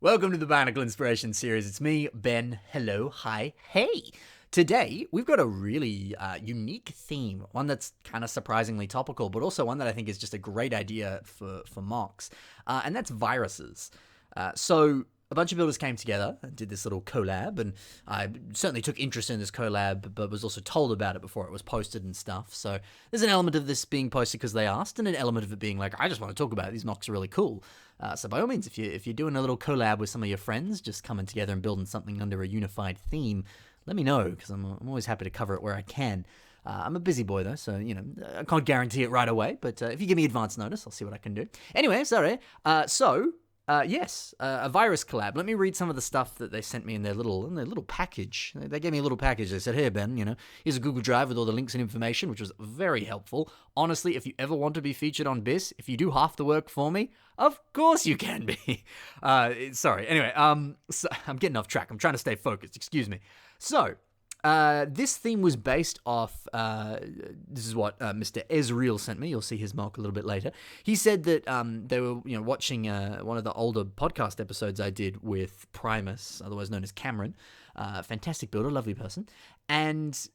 Welcome to the Bionicle Inspiration Series. It's me, Ben. Hello, hi, hey. Today, we've got a really unique theme, one that's kind of surprisingly topical, but also one that I think is just a great idea for MOCs, and that's viruses. So a bunch of builders came together and did this little collab, and I certainly took interest in this collab, but was also told about it before it was posted and stuff. So there's an element of this being posted because they asked, and an element of it being like, I just want to talk about it. These MOCs are really cool. So by all means, if you're doing a little collab with some of your friends, just coming together and building something under a unified theme, let me know, because I'm always happy to cover it where I can. I'm a busy boy, though, so, I can't guarantee it right away, but if you give me advance notice, I'll see what I can do. Anyway, sorry. Yes, a virus collab. Let me read some of the stuff that they sent me in their little package. They gave me a little package. They said, "Here, Ben, here's a Google Drive with all the links and information," which was very helpful. Honestly, if you ever want to be featured on Biss, if you do half the work for me, of course you can be. Sorry. Anyway, so I'm getting off track. I'm trying to stay focused. Excuse me. So, this theme was based off, this is what Mr. Ezreal sent me. You'll see his mark a little bit later. He said that they were watching one of the older podcast episodes I did with Primus, otherwise known as Cameron. Fantastic builder, lovely person. And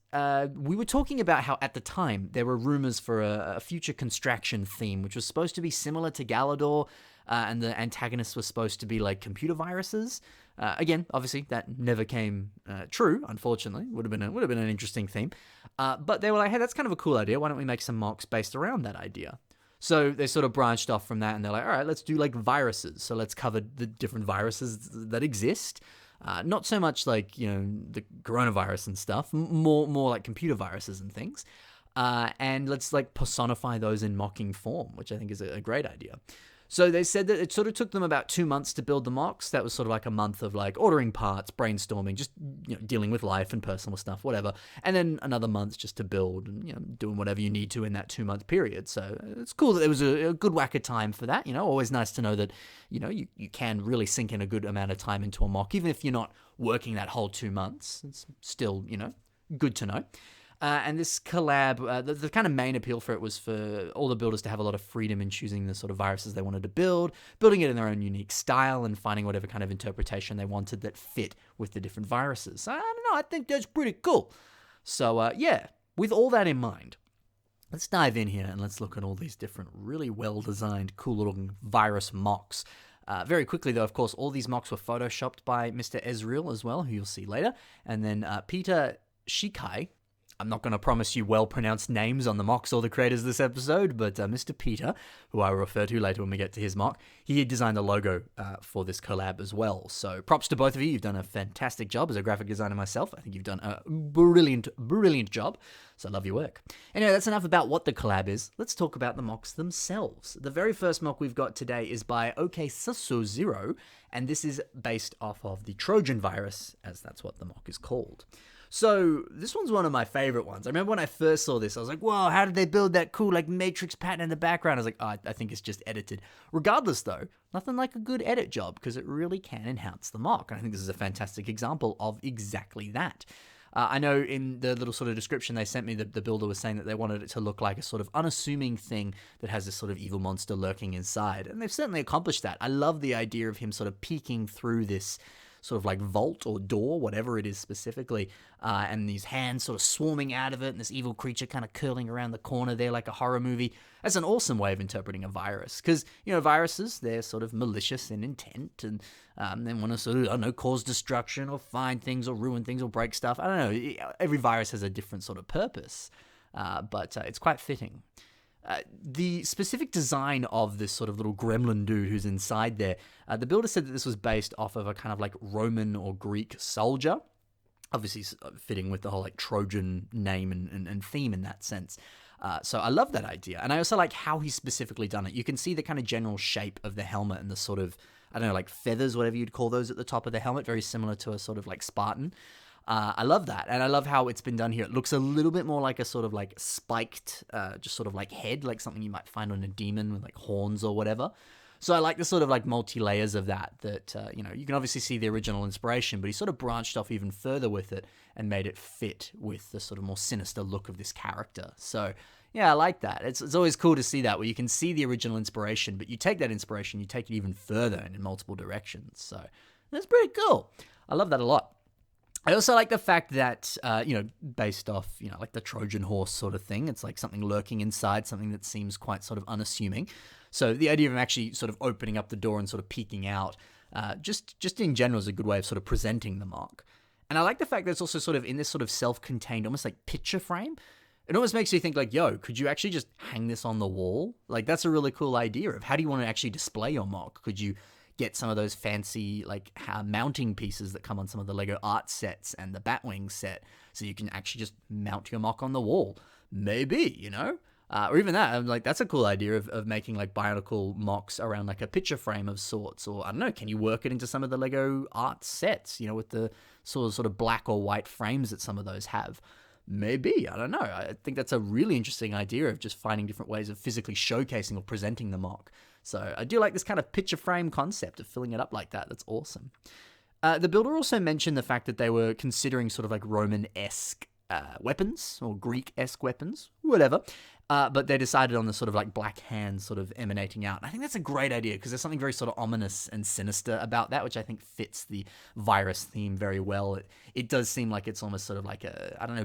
we were talking about how at the time there were rumors for a future Construction theme, which was supposed to be similar to Galador, and the antagonists were supposed to be like computer viruses. Again, obviously, that never came true, unfortunately. Would have been an interesting theme. But they were like, hey, that's kind of a cool idea. Why don't we make some MOCs based around that idea? So they sort of branched off from that, and they're like, all right, let's do like viruses. So let's cover the different viruses that exist. Not so much like, the coronavirus and stuff, more like computer viruses and things. And let's like personify those in mocking form, which I think is a great idea. So they said that it sort of took them about 2 months to build the MOCs. That was sort of like a month of like ordering parts, brainstorming, just dealing with life and personal stuff, whatever. And then another month just to build and doing whatever you need to in that 2 month period. So it's cool that there was a good whack of time for that. Always nice to know that you can really sink in a good amount of time into a MOC, even if you're not working that whole 2 months. It's still good to know. And this collab, the kind of main appeal for it was for all the builders to have a lot of freedom in choosing the sort of viruses they wanted to building it in their own unique style, and finding whatever kind of interpretation they wanted that fit with the different viruses. I don't know, I think that's pretty cool. So, with all that in mind, let's dive in here and let's look at all these different really well-designed, cool-looking virus MOCs. Very quickly, though, of course, all these MOCs were photoshopped by Mr. Ezreal as well, who you'll see later, and then Peter Shikai. I'm not going to promise you well-pronounced names on the MOCs or the creators of this episode, but Mr. Peter, who I will refer to later when we get to his MOC, he designed the logo for this collab as well. So props to both of you. You've done a fantastic job as a graphic designer myself. I think you've done a brilliant job. So I love your work. Anyway, that's enough about what the collab is. Let's talk about the MOCs themselves. The very first MOC we've got today is by OKSusso0, and this is based off of the Trojan virus, as that's what the MOC is called. So this one's one of my favorite ones. I remember when I first saw this, I was like, whoa, how did they build that cool like matrix pattern in the background? I was like, oh, I think it's just edited. Regardless though, nothing like a good edit job, because it really can enhance the MOC. And I think this is a fantastic example of exactly that. I know in the little sort of description they sent me, the builder was saying that they wanted it to look like a sort of unassuming thing that has this sort of evil monster lurking inside. And they've certainly accomplished that. I love the idea of him sort of peeking through this sort of like vault or door, whatever it is specifically, and these hands sort of swarming out of it, and this evil creature kind of curling around the corner there like a horror movie. That's an awesome way of interpreting a virus, because, viruses, they're sort of malicious in intent, and they want to sort of, cause destruction or find things or ruin things or break stuff. I don't know. Every virus has a different sort of purpose, but it's quite fitting. The specific design of this sort of little gremlin dude who's inside there, the builder said that this was based off of a kind of like Roman or Greek soldier, obviously fitting with the whole like Trojan name and theme in that sense. So I love that idea. And I also like how he's specifically done it. You can see the kind of general shape of the helmet and the sort of, I don't know, like feathers, whatever you'd call those at the top of the helmet, very similar to a sort of like Spartan. I love that, and I love how it's been done here. It looks a little bit more like a sort of like spiked, just sort of like head, like something you might find on a demon with like horns or whatever. So I like the sort of like multi-layers of that, you can obviously see the original inspiration, but he sort of branched off even further with it and made it fit with the sort of more sinister look of this character. So yeah, I like that. It's always cool to see that, where you can see the original inspiration, but you take that inspiration, you take it even further and in multiple directions. So that's pretty cool. I love that a lot. I also like the fact that, based off, like the Trojan horse sort of thing, it's like something lurking inside, something that seems quite sort of unassuming. So the idea of him actually sort of opening up the door and sort of peeking out, just in general is a good way of sort of presenting the mock. And I like the fact that it's also sort of in this sort of self-contained, almost like picture frame. It almost makes you think like, yo, could you actually just hang this on the wall? Like, that's a really cool idea of how do you want to actually display your mock? Could you get some of those fancy like mounting pieces that come on some of the Lego art sets and the Batwing set, so you can actually just mount your mock on the wall? Maybe, or even that. I'm like, that's a cool idea of making like Bionicle mocks around like a picture frame of sorts, or I don't know, can you work it into some of the Lego art sets, with the sort of black or white frames that some of those have? Maybe, I don't know. I think that's a really interesting idea of just finding different ways of physically showcasing or presenting the mock. So I do like this kind of picture frame concept of filling it up like that. That's awesome. The builder also mentioned the fact that they were considering sort of like Roman-esque weapons or Greek-esque weapons, whatever. But they decided on the sort of like black hands sort of emanating out. And I think that's a great idea because there's something very sort of ominous and sinister about that, which I think fits the virus theme very well. It does seem like it's almost sort of like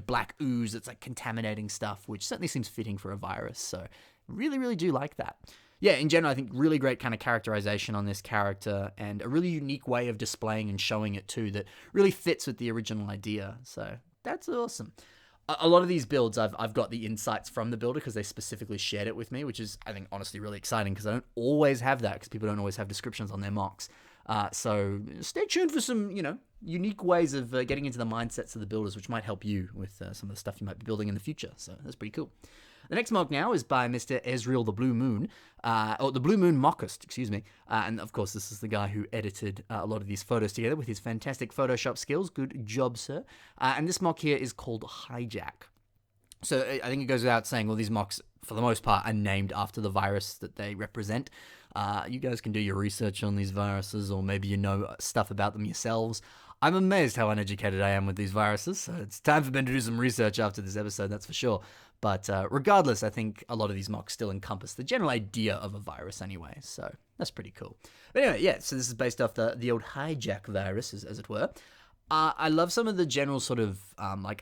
black ooze that's like contaminating stuff, which certainly seems fitting for a virus. So really, really do like that. Yeah, in general, I think really great kind of characterization on this character and a really unique way of displaying and showing it too that really fits with the original idea. So that's awesome. A lot of these builds, I've got the insights from the builder because they specifically shared it with me, which is, I think, honestly really exciting because I don't always have that because people don't always have descriptions on their mocks. So stay tuned for some, unique ways of getting into the mindsets of the builders, which might help you with some of the stuff you might be building in the future. So that's pretty cool. The next mock now is by Mr. Ezreal the Blue Moon, or the Blue Moon Mockist, excuse me. And of course, this is the guy who edited a lot of these photos together with his fantastic Photoshop skills. Good job, sir. And this mock here is called Hijack. So I think it goes without saying, these mocks, for the most part, are named after the virus that they represent. You guys can do your research on these viruses, or maybe you know stuff about them yourselves. I'm amazed how uneducated I am with these viruses, so it's time for Ben to do some research after this episode, that's for sure. But regardless, I think a lot of these mocks still encompass the general idea of a virus anyway, so that's pretty cool. But anyway, yeah, so this is based off the old Hijack virus, as it were. I love some of the general sort of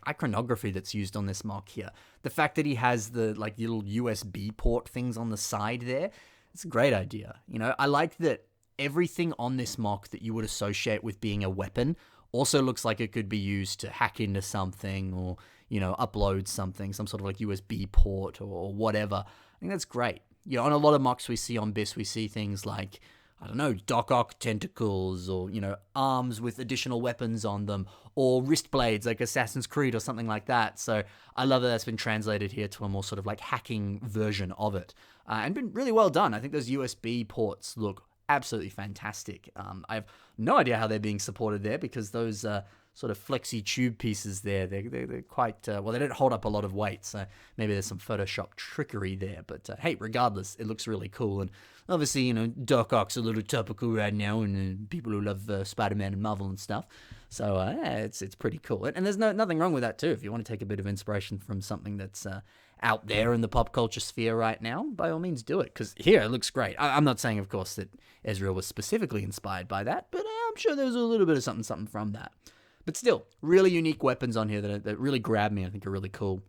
iconography that's used on this mock here. The fact that he has the little USB port things on the side there, it's a great idea. I like that everything on this mock that you would associate with being a weapon also looks like it could be used to hack into something or, upload something, some sort of like USB port or whatever. I think that's great. On a lot of mocks we see on Biss, we see things like, I don't know, Doc Ock tentacles or, arms with additional weapons on them or wrist blades like Assassin's Creed or something like that. So I love that that's been translated here to a more sort of like hacking version of it and been really well done. I think those USB ports look absolutely fantastic. I have no idea how they're being supported there because those sort of flexi tube pieces there, they're quite, they don't hold up a lot of weight, so maybe there's some Photoshop trickery there, but hey, regardless, it looks really cool, and obviously, Doc Ock's a little topical right now, and people who love Spider-Man and Marvel and stuff, so yeah, it's pretty cool, and there's nothing wrong with that too. If you want to take a bit of inspiration from something that's out there in the pop culture sphere right now, by all means do it, because here, it looks great. I'm not saying, of course, that Ezreal was specifically inspired by that, but I'm sure there's a little bit of something from that. But still, really unique weapons on here that really grab me. I think are really cool.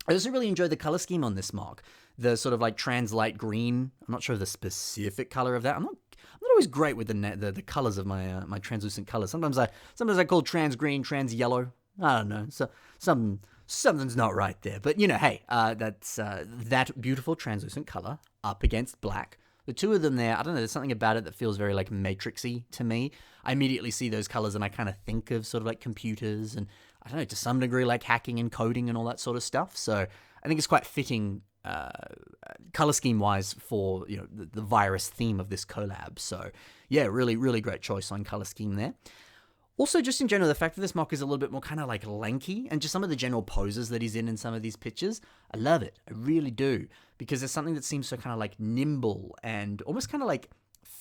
I also really enjoy the color scheme on this mock. The sort of like trans-light green. I'm not sure of the specific color of that. I'm not always great with the colors of my my translucent colors. Sometimes I call trans green, trans yellow. I don't know. So something's not right there. But hey, that's that beautiful translucent color up against black. The two of them there, I don't know, there's something about it that feels very like matrixy to me. I immediately see those colors and I kind of think of sort of like computers and I don't know, to some degree like hacking and coding and all that sort of stuff. So I think it's quite fitting color scheme wise for the virus theme of this collab. So yeah, really, really great choice on color scheme there. Also, just in general, the fact that this mock is a little bit more kind of like lanky and just some of the general poses that he's in some of these pictures, I love it. I really do. Because there's something that seems so kind of like nimble and almost kind of like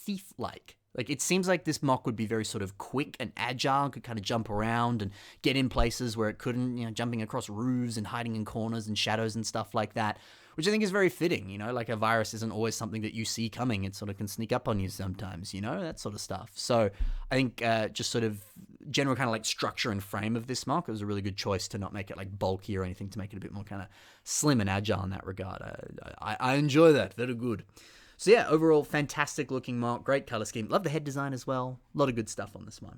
thief-like. Like, it seems like this mock would be very sort of quick and agile, could kind of jump around and get in places where it couldn't, jumping across roofs and hiding in corners and shadows and stuff like that, which I think is very fitting, like a virus isn't always something that you see coming. It sort of can sneak up on you sometimes, that sort of stuff. So I think just sort of general kind of like structure and frame of this mock, it was a really good choice to not make it like bulky or anything, to make it a bit more kind of slim and agile in that regard. I enjoy that. Very good. So yeah, overall, fantastic looking mock, great color scheme. Love the head design as well. A lot of good stuff on this one.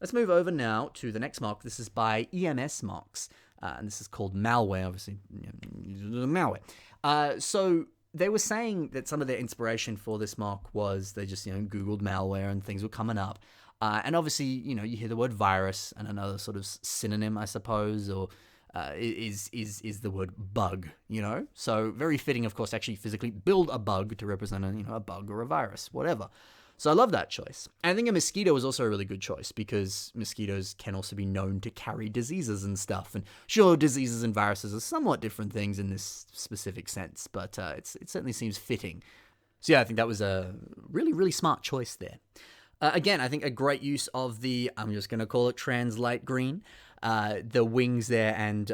Let's move over now to the next mock. This is by EMS Mocks, and this is called Malware, obviously, Malware. So they were saying that some of their inspiration for this mock was they just, Googled malware and things were coming up. And obviously, you hear the word virus, and another sort of synonym, I suppose, or is the word bug, So very fitting, of course, to actually physically build a bug to represent a bug or a virus, whatever. So I love that choice. And I think a mosquito is also a really good choice, because mosquitoes can also be known to carry diseases and stuff. And sure, diseases and viruses are somewhat different things in this specific sense, but it certainly seems fitting. So yeah, I think that was a really, really smart choice there. Again, I think a great use of the, I'm just going to call it translate green, the wings there, and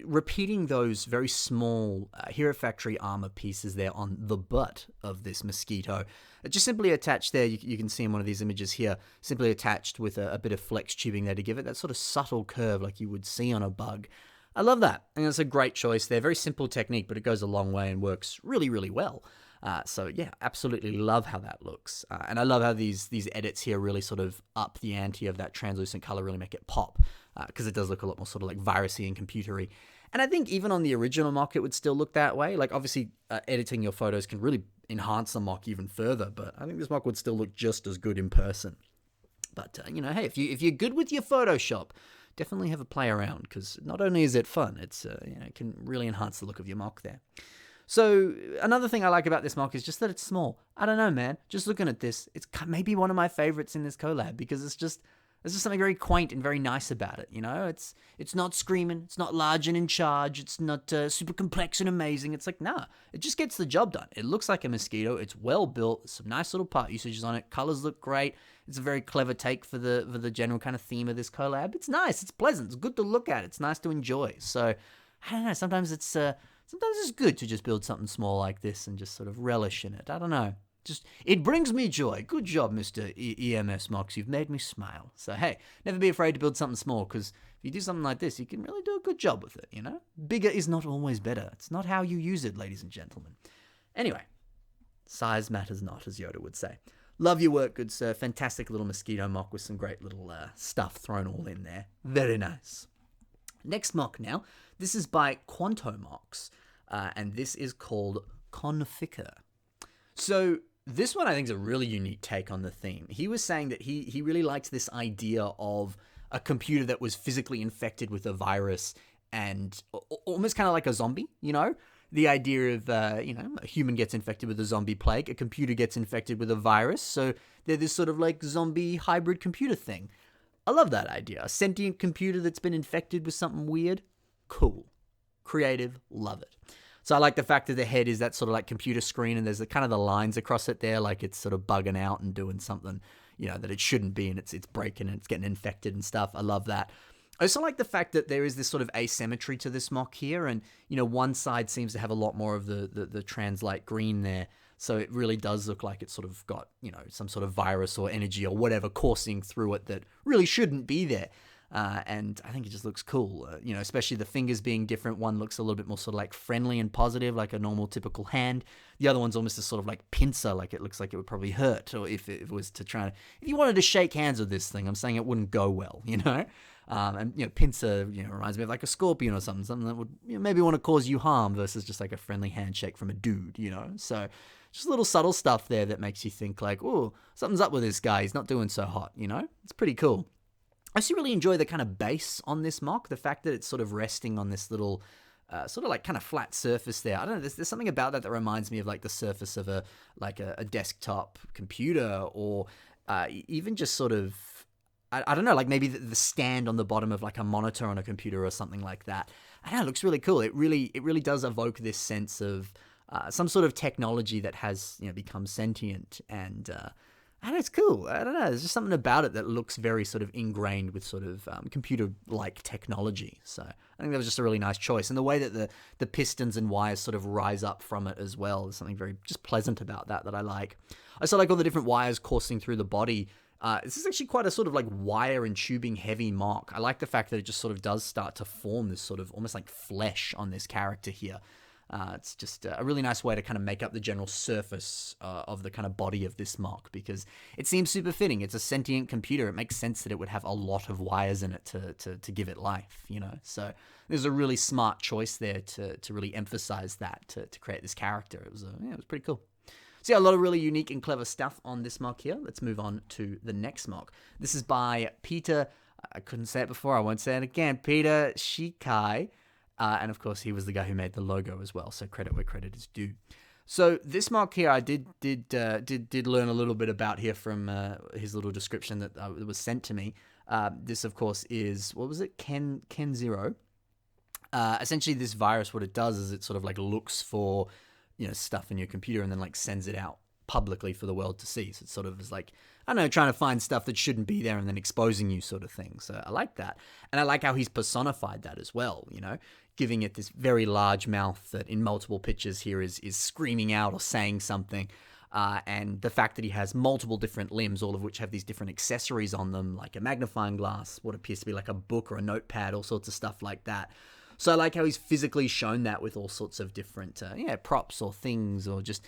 repeating those very small Hero Factory armor pieces there on the butt of this mosquito. Just simply attached there, you can see in one of these images here, simply attached with a bit of flex tubing there to give it that sort of subtle curve like you would see on a bug. I love that. I think that's a great choice there. Very simple technique, but it goes a long way and works really, really well. So yeah, absolutely love how that looks. And I love how these edits here really sort of up the ante of that translucent color, really make it pop, because it does look a lot more sort of like virusy and computery. And I think even on the original mock, it would still look that way. Like, obviously, editing your photos can really enhance the mock even further, but I think this mock would still look just as good in person. But, hey, if you're good with your Photoshop, definitely have a play around, because not only is it fun, it's it can really enhance the look of your mock there. So another thing I like about this mock is just that it's small. I don't know, man. Just looking at this, it's maybe one of my favorites in this collab, because it's just there's just something very quaint and very nice about it. It's not screaming, it's not large and in charge, it's not super complex and amazing. It's like, nah, it just gets the job done. It looks like a mosquito. It's well built. Some nice little part usages on it. Colors look great. It's a very clever take for the general kind of theme of this collab. It's nice. It's pleasant. It's good to look at. It's nice to enjoy. So I don't know. Sometimes it's good to just build something small like this and just sort of relish in it. I don't know. It brings me joy. Good job, Mr. EMS Mocks. You've made me smile. So, hey, never be afraid to build something small, because if you do something like this, you can really do a good job with it, Bigger is not always better. It's not how you use it, ladies and gentlemen. Anyway, size matters not, as Yoda would say. Love your work, good sir. Fantastic little mosquito mock with some great little stuff thrown all in there. Very nice. Next mock now. This is by Quanto Mocks, and this is called Confica. So this one I think is a really unique take on the theme. He was saying that he really liked this idea of a computer that was physically infected with a virus and almost kind of like a zombie, The idea of, a human gets infected with a zombie plague, a computer gets infected with a virus, so they're this sort of like zombie hybrid computer thing. I love that idea. A sentient computer that's been infected with something weird. Cool. Creative. Love it. So I like the fact that the head is that sort of like computer screen, and there's the kind of the lines across it there, like it's sort of bugging out and doing something, that it shouldn't be, and it's breaking and it's getting infected and stuff. I love that. I also like the fact that there is this sort of asymmetry to this mock here, and one side seems to have a lot more of the translate green there, so it really does look like it's sort of got some sort of virus or energy or whatever coursing through it that really shouldn't be there. And I think it just looks cool, especially the fingers being different. One looks a little bit more sort of like friendly and positive, like a normal typical hand. The other one's almost a sort of like pincer, like it looks like it would probably hurt, or if it was to try to, if you wanted to shake hands with this thing, I'm saying it wouldn't go well, And pincer, reminds me of like a scorpion or something that would maybe want to cause you harm versus just like a friendly handshake from a dude, So just a little subtle stuff there that makes you think like, oh, something's up with this guy. He's not doing so hot, It's pretty cool. I actually really enjoy the kind of base on this mock, the fact that it's sort of resting on this little sort of like kind of flat surface there. I don't know, there's something about that reminds me of like the surface of a desktop computer, or even just sort of, I don't know, like maybe the stand on the bottom of like a monitor on a computer or something like that. I don't know, it looks really cool. It really does evoke this sense of some sort of technology that has become sentient, and And it's cool. I don't know. There's just something about it that looks very sort of ingrained with sort of computer-like technology. So I think that was just a really nice choice. And the way that the pistons and wires sort of rise up from it as well, there's something very just pleasant about that I like. I also like all the different wires coursing through the body. This is actually quite a sort of like wire and tubing heavy mock. I like the fact that it just sort of does start to form this sort of almost like flesh on this character here. It's just a really nice way to kind of make up the general surface of the kind of body of this mock, because it seems super fitting. It's a sentient computer. It makes sense that it would have a lot of wires in it to give it life, you know? So there's a really smart choice there to really emphasize that, to create this character. It was pretty cool. So yeah, a lot of really unique and clever stuff on this mock here. Let's move on to the next mock. This is by Peter, I couldn't say it before, I won't say it again, Peter Shikai. And of course, he was the guy who made the logo as well. So credit where credit is due. So this mock here, I did learn a little bit about here from his little description that was sent to me. This, of course, is, what was it? Ken Zero. Essentially, this virus, what it does is it sort of like looks for, you know, stuff in your computer and then like sends it out publicly for the world to see. So it sort of is like, I don't know, trying to find stuff that shouldn't be there and then exposing you sort of thing. So I like that. And I like how he's personified that as well, you know, giving it this very large mouth that in multiple pictures here is screaming out or saying something. And the fact that he has multiple different limbs, all of which have these different accessories on them, like a magnifying glass, what appears to be like a book or a notepad, all sorts of stuff like that. So I like how he's physically shown that with all sorts of different props or things, or just,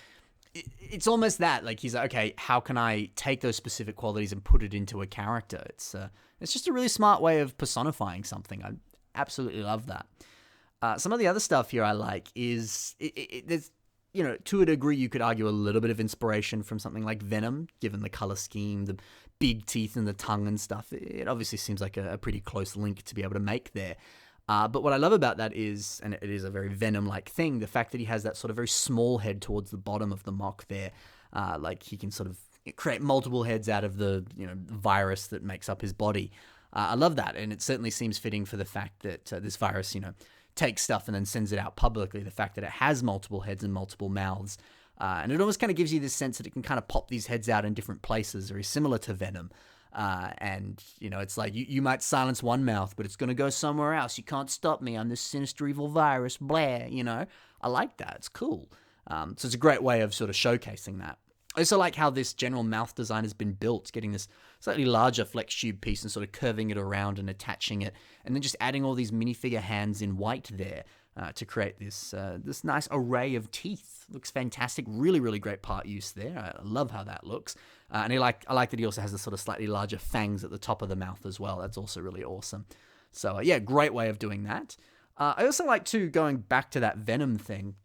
it's almost that, like he's like, okay, how can I take those specific qualities and put it into a character? It's just a really smart way of personifying something. I absolutely love that. Some of the other stuff here I like is, there's, you know, to a degree you could argue a little bit of inspiration from something like Venom, given the color scheme, the big teeth and the tongue and stuff. It obviously seems like a pretty close link to be able to make there. But what I love about that is, and it is a very Venom-like thing, the fact that he has that sort of very small head towards the bottom of the mock there. Like he can sort of create multiple heads out of the, you know, virus that makes up his body. I love that, and it certainly seems fitting for the fact that this virus, you know, takes stuff and then sends it out publicly. The fact that it has multiple heads and multiple mouths. And it almost kind of gives you this sense that it can kind of pop these heads out in different places, very similar to Venom. And, you know, it's like, you might silence one mouth, but it's going to go somewhere else. You can't stop me. I'm this sinister evil virus, blah, you know. I like that. It's cool. So it's a great way of sort of showcasing that. I also like how this general mouth design has been built, getting this slightly larger flex tube piece and sort of curving it around and attaching it, and then just adding all these minifigure hands in white there to create this this nice array of teeth. Looks fantastic. Really, really great part use there. I love how that looks. And I like that he also has the sort of slightly larger fangs at the top of the mouth as well. That's also really awesome. So yeah, great way of doing that. I also like, too, going back to that Venom thing,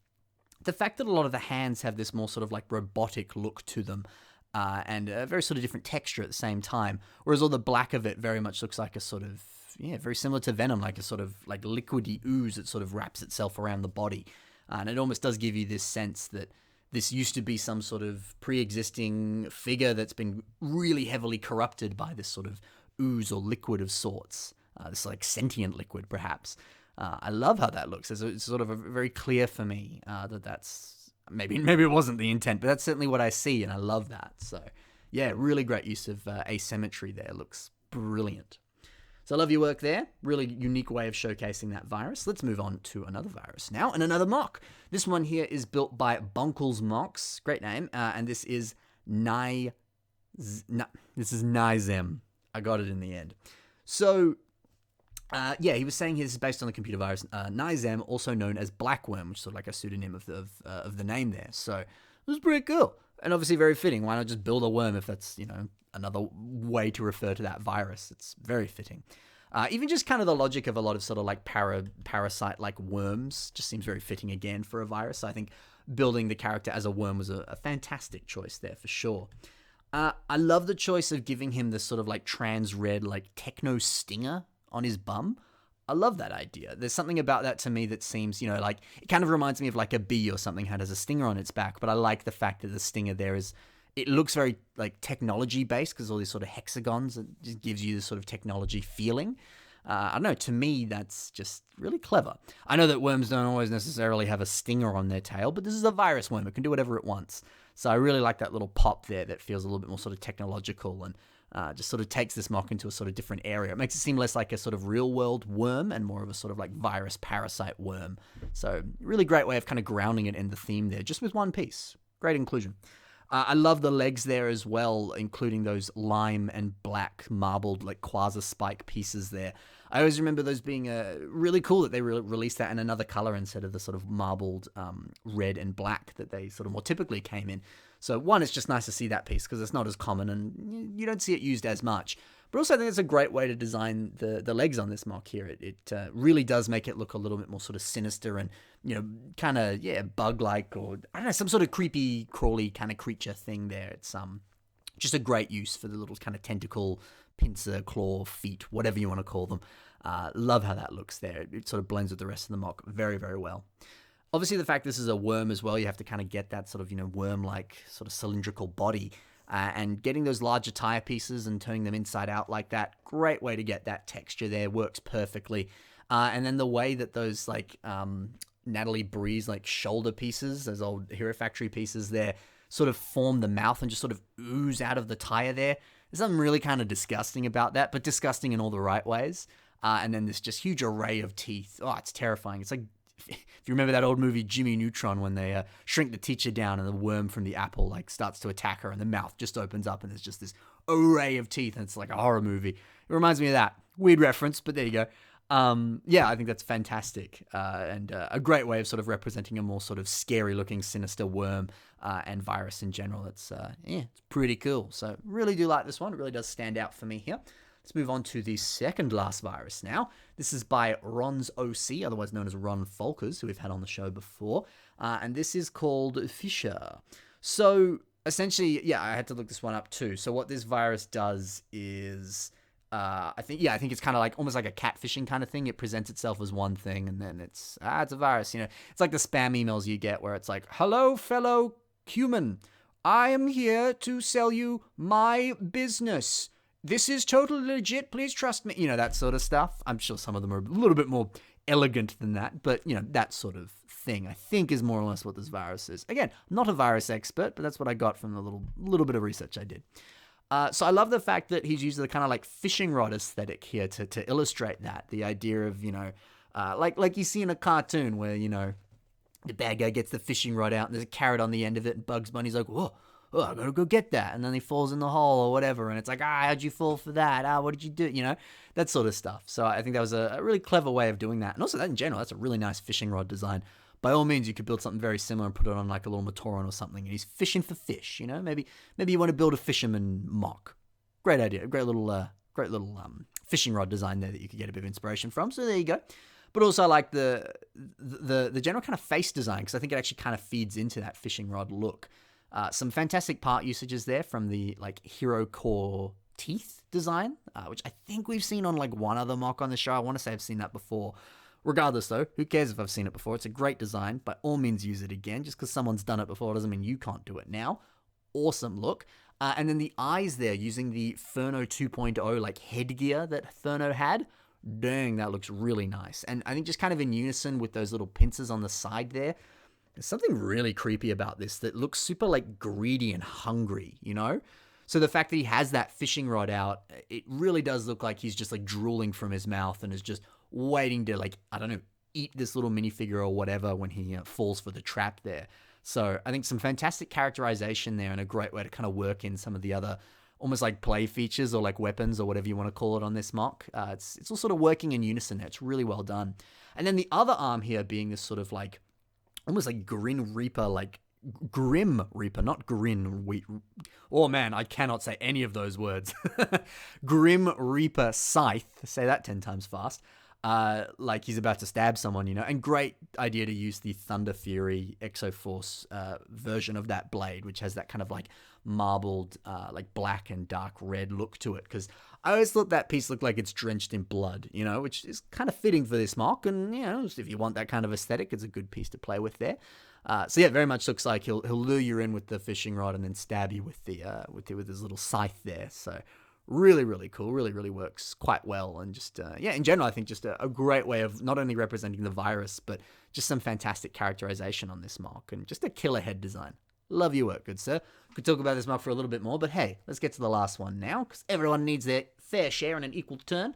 the fact that a lot of the hands have this more sort of like robotic look to them, and a very sort of different texture at the same time, whereas all the black of it very much looks like a sort of, very similar to Venom, like a sort of like liquidy ooze that sort of wraps itself around the body. And it almost does give you this sense that this used to be some sort of pre-existing figure that's been really heavily corrupted by this sort of ooze or liquid of sorts, this like sentient liquid perhaps. I love how that looks. It's sort of very clear for me that's maybe it wasn't the intent, but that's certainly what I see, and I love that. So yeah, really great use of asymmetry there. Looks brilliant. So I love your work there. Really unique way of showcasing that virus. Let's move on to another virus now, and another mock. This one here is built by Bunkle's Mocks. Great name. And this is Nizem. I got it in the end. So he was saying this is based on the computer virus Nizem, also known as Blackworm, which is sort of like a pseudonym of the name there. So it was pretty cool, and obviously very fitting. Why not just build a worm if that's, you know, another way to refer to that virus? It's very fitting. Even just kind of the logic of a lot of sort of like parasite-like worms just seems very fitting again for a virus. So I think building the character as a worm was a fantastic choice there for sure. I love the choice of giving him this sort of like trans-red like techno stinger on his bum. I love that idea. There's something about that to me that seems, you know, like it kind of reminds me of like a bee or something that has a stinger on its back, but I like the fact that the stinger there is, it looks very like technology based because all these sort of hexagons, it just gives you this sort of technology feeling. I don't know, to me that's just really clever. I know that worms don't always necessarily have a stinger on their tail, but this is a virus worm. It can do whatever it wants. So I really like that little pop there that feels a little bit more sort of technological and just sort of takes this mock into a sort of different area. It makes it seem less like a sort of real world worm and more of a sort of like virus parasite worm. So really great way of kind of grounding it in the theme there, just with one piece. Great inclusion. I love the legs there as well, including those lime and black marbled like quasar spike pieces there. I always remember those being really cool that they released that in another color instead of the sort of marbled red and black that they sort of more typically came in. So one, it's just nice to see that piece because it's not as common and you don't see it used as much. But also I think it's a great way to design the legs on this mock here. It really does make it look a little bit more sort of sinister and, kind of, bug-like or, I don't know, some sort of creepy, crawly kind of creature thing there. It's just a great use for the little kind of tentacle, pincer, claw, feet, whatever you want to call them. Love how that looks there. It sort of blends with the rest of the mock very, very well. Obviously, the fact this is a worm as well, you have to kind of get that sort of, worm-like sort of cylindrical body. And getting those larger tire pieces and turning them inside out like that, great way to get that texture there, works perfectly. And then the way that those like Natalie Breeze like shoulder pieces, those old Hero Factory pieces there, sort of form the mouth and just sort of ooze out of the tire there. There's something really kind of disgusting about that, but disgusting in all the right ways. And then this just huge array of teeth. Oh, it's terrifying. It's like, if you remember that old movie Jimmy Neutron when they shrink the teacher down and the worm from the apple like starts to attack her and the mouth just opens up and there's just this array of teeth and it's like a horror movie. It reminds me of that. Weird reference, but there you go. I think that's fantastic and a great way of sort of representing a more sort of scary looking sinister worm and virus in general. It's pretty cool. So really do like this one. It really does stand out for me here. Let's move on to the second last virus now. This is by Ron's OC, otherwise known as Ron Folkers, who we've had on the show before. And this is called Fisher. So essentially, I had to look this one up too. So what this virus does is, I think it's kind of like almost like a catfishing kind of thing. It presents itself as one thing and then it's a virus. It's like the spam emails you get where it's like, hello, fellow human. I am here to sell you my business. This is totally legit, please trust me. That sort of stuff. I'm sure some of them are a little bit more elegant than that, but, that sort of thing, I think, is more or less what this virus is. Again, not a virus expert, but that's what I got from the little bit of research I did. So I love the fact that he's used the kind of like fishing rod aesthetic here to illustrate that. The idea of, like you see in a cartoon where, the bad guy gets the fishing rod out and there's a carrot on the end of it and Bugs Bunny's like, whoa. Oh, I gotta go get that. And then he falls in the hole or whatever. And it's like, how'd you fall for that? What did you do? That sort of stuff. So I think that was a really clever way of doing that. And also that in general, that's a really nice fishing rod design. By all means, you could build something very similar and put it on like a little Matoran or something. And he's fishing for fish, Maybe you want to build a fisherman mock. Great idea. Great little fishing rod design there that you could get a bit of inspiration from. So there you go. But also I like the general kind of face design because I think it actually kind of feeds into that fishing rod look. Some fantastic part usages there from the like Hero Core teeth design, which I think we've seen on like one other mock on the show. I want to say I've seen that before. Regardless though, who cares if I've seen it before? It's a great design. By all means use it again. Just because someone's done it before doesn't mean you can't do it now. Awesome look. And then the eyes there using the Furno 2.0 like headgear that Furno had. Dang, that looks really nice. And I think just kind of in unison with those little pincers on the side there. There's something really creepy about this that looks super like greedy and hungry, So the fact that he has that fishing rod out, it really does look like he's just like drooling from his mouth and is just waiting to like, I don't know, eat this little minifigure or whatever when he falls for the trap there. So I think some fantastic characterization there and a great way to kind of work in some of the other almost like play features or like weapons or whatever you want to call it on this mock. It's all sort of working in unison there. It's really well done. And then the other arm here being this sort of like, almost like Grim Reaper, not Grin. Oh man, I cannot say any of those words. Grim Reaper Scythe. Say that 10 times fast. Like he's about to stab someone, And great idea to use the Thunder Fury Exoforce version of that blade, which has that kind of like marbled, like black and dark red look to it. Because I always thought that piece looked like it's drenched in blood, which is kind of fitting for this mock. And, if you want that kind of aesthetic, it's a good piece to play with there. So yeah, very much looks like he'll lure you in with the fishing rod and then stab you with with his little scythe there. So really, really cool. Really, really works quite well. And just, in general, I think just a great way of not only representing the virus, but just some fantastic characterization on this mock and just a killer head design. Love your work, good sir. Could talk about this mock for a little bit more, but hey, let's get to the last one now, because everyone needs their fair share and an equal turn.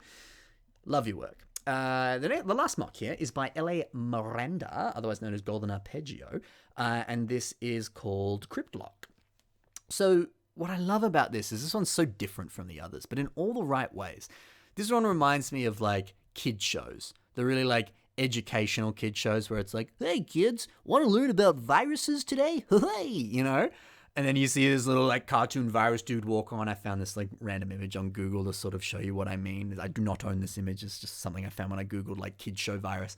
Love your work. The last mock here is by L.A. Miranda, otherwise known as Golden Arpeggio, and this is called Cryptlock. So what I love about this is this one's so different from the others, but in all the right ways. This one reminds me of like kid shows. They're really like educational kid shows where it's like, hey kids, want to learn about viruses today? Hey, you know? And then you see this little like cartoon virus dude walk on. I found this like random image on Google to sort of show you what I mean. I do not own this image. It's just something I found when I Googled like kid show virus.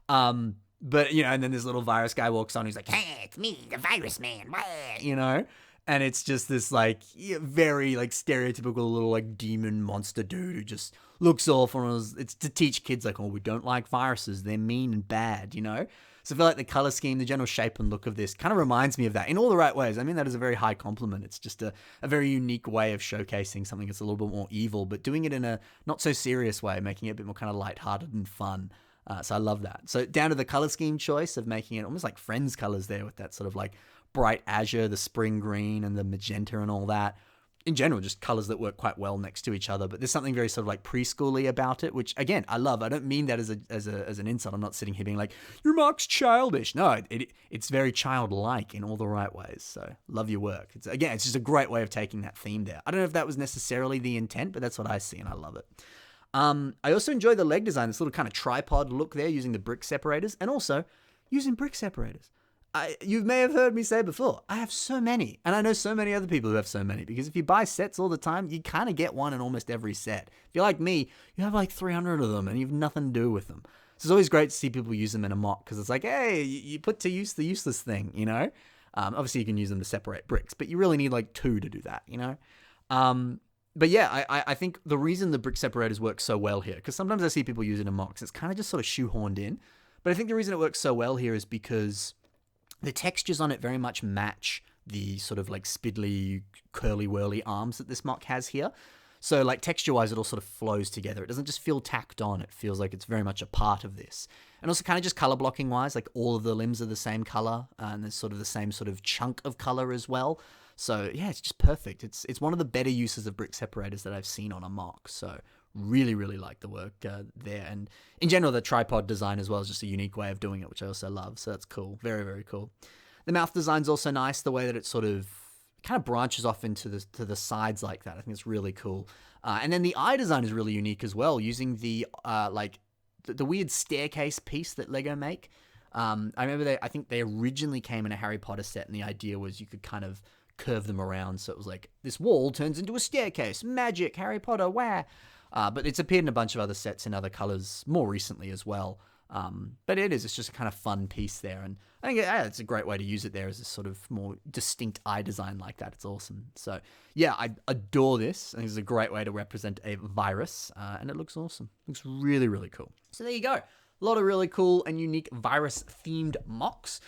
But you know, and then this little virus guy walks on. He's like, hey, it's me, the virus man. You know? And it's just this like very like stereotypical little like demon monster dude who just looks awful. It's to teach kids like, oh, we don't like viruses. They're mean and bad, you know? So I feel like the color scheme, the general shape and look of this kind of reminds me of that in all the right ways. I mean, that is a very high compliment. It's just a very unique way of showcasing something that's a little bit more evil, but doing it in a not so serious way, making it a bit more kind of lighthearted and fun. So I love that. So down to the color scheme choice of making it almost like Friends colors there with that sort of like bright azure, the spring green and the magenta and all that. In general, just colors that work quite well next to each other, but there's something very sort of like preschool-y about it, which again, I love. I don't mean that as an insult. I'm not sitting here being like, your mark's childish. No, it's very childlike in all the right ways. So love your work. It's just a great way of taking that theme there. I don't know if that was necessarily the intent, but that's what I see and I love it. I also enjoy the leg design, this little kind of tripod look there using the brick separators and also using brick separators. You may have heard me say before, I have so many, and I know so many other people who have so many, because if you buy sets all the time, you kind of get one in almost every set. If you're like me, you have like 300 of them, and you have nothing to do with them. So it's always great to see people use them in a mock, because it's like, hey, you put to use the useless thing, you know? Obviously, you can use them to separate bricks, but you really need like 2 to do that, you know? But yeah, I think the reason the brick separators work so well here, because sometimes I see people use it in mocks, it's kind of just sort of shoehorned in, but I think the reason it works so well here is because the textures on it very much match the sort of like spindly, curly-whirly arms that this mock has here. So like texture-wise, it all sort of flows together. It doesn't just feel tacked on. It feels like it's very much a part of this. And also kind of just color blocking-wise, like all of the limbs are the same color, and there's sort of the same sort of chunk of color as well. So yeah, it's just perfect. It's one of the better uses of brick separators that I've seen on a mock. So really, really like the work there. And in general, the tripod design as well is just a unique way of doing it, which I also love. So that's cool. Very, very cool. The mouth design's also nice, the way that it sort of kind of branches off into the sides like that. I think it's really cool. And then the eye design is really unique as well, using the the weird staircase piece that Lego make. I remember I think they originally came in a Harry Potter set, and the idea was you could kind of curve them around. So it was like, this wall turns into a staircase. Magic, Harry Potter, wah! But it's appeared in a bunch of other sets in other colors more recently as well. But it's just a kind of fun piece there. And I think it's a great way to use it there as a sort of more distinct eye design like that. It's awesome. So yeah, I adore this. I think it's a great way to represent a virus. And it looks awesome. It looks really, really cool. So there you go. A lot of really cool and unique virus-themed mocks.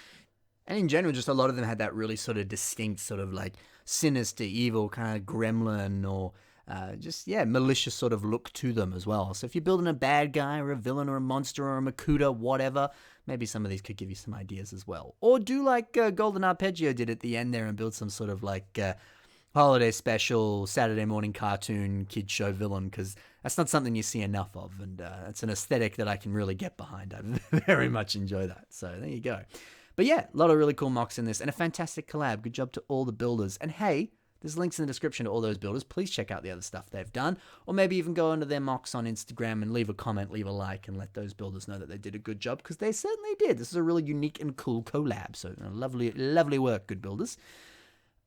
And in general, just a lot of them had that really sort of distinct sort of like sinister, evil kind of gremlin or malicious sort of look to them as well. So if you're building a bad guy or a villain or a monster or a Makuta, whatever, maybe some of these could give you some ideas as well. Or do like Golden Arpeggio did at the end there and build some sort of like holiday special, Saturday morning cartoon, kid show villain, because that's not something you see enough of. And it's an aesthetic that I can really get behind. I very much enjoy that. So there you go. But yeah, a lot of really cool mocks in this and a fantastic collab. Good job to all the builders. And hey, there's links in the description to all those builders. Please check out the other stuff they've done. Or maybe even go into their mocks on Instagram and leave a comment, leave a like, and let those builders know that they did a good job, because they certainly did. This is a really unique and cool collab. So lovely, lovely work, good builders.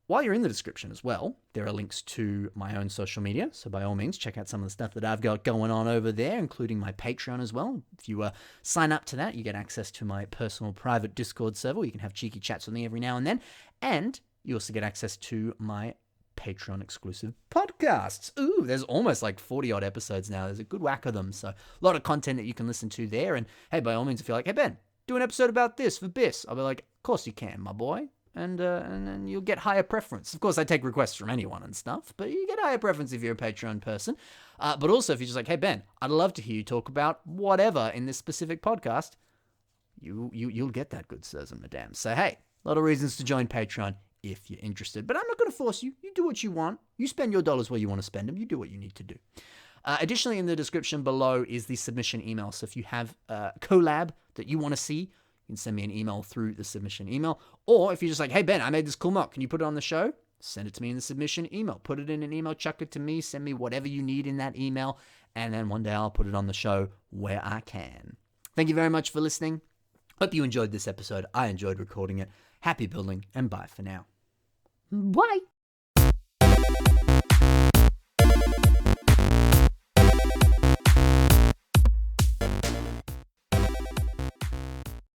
While you're in the description as well, there are links to my own social media. So by all means, check out some of the stuff that I've got going on over there, including my Patreon as well. If you sign up to that, you get access to my personal private Discord server where you can have cheeky chats with me every now and then. And you also get access to my Patreon exclusive podcasts. Ooh, there's almost like 40 odd episodes now. There's a good whack of them. So a lot of content that you can listen to there. And hey, by all means, if you're like, hey Ben, do an episode about this for Biss, I'll be like, of course you can, my boy. And then you'll get higher preference. Of course, I take requests from anyone and stuff, but you get higher preference if you're a Patreon person. But also, if you're just like, hey Ben, I'd love to hear you talk about whatever in this specific podcast, you'll get that, good sirs and madams. So hey, a lot of reasons to join Patreon if you're interested. But I'm not going to force you. You do what you want. You spend your dollars where you want to spend them. You do what you need to do. Additionally, in the description below is the submission email. So if you have a collab that you want to see, you can send me an email through the submission email. Or if you're just like, hey, Ben, I made this cool mock. Can you put it on the show? Send it to me in the submission email. Put it in an email, chuck it to me, send me whatever you need in that email, and then one day I'll put it on the show where I can. Thank you very much for listening. Hope you enjoyed this episode. I enjoyed recording it. Happy building, and bye for now. Bye.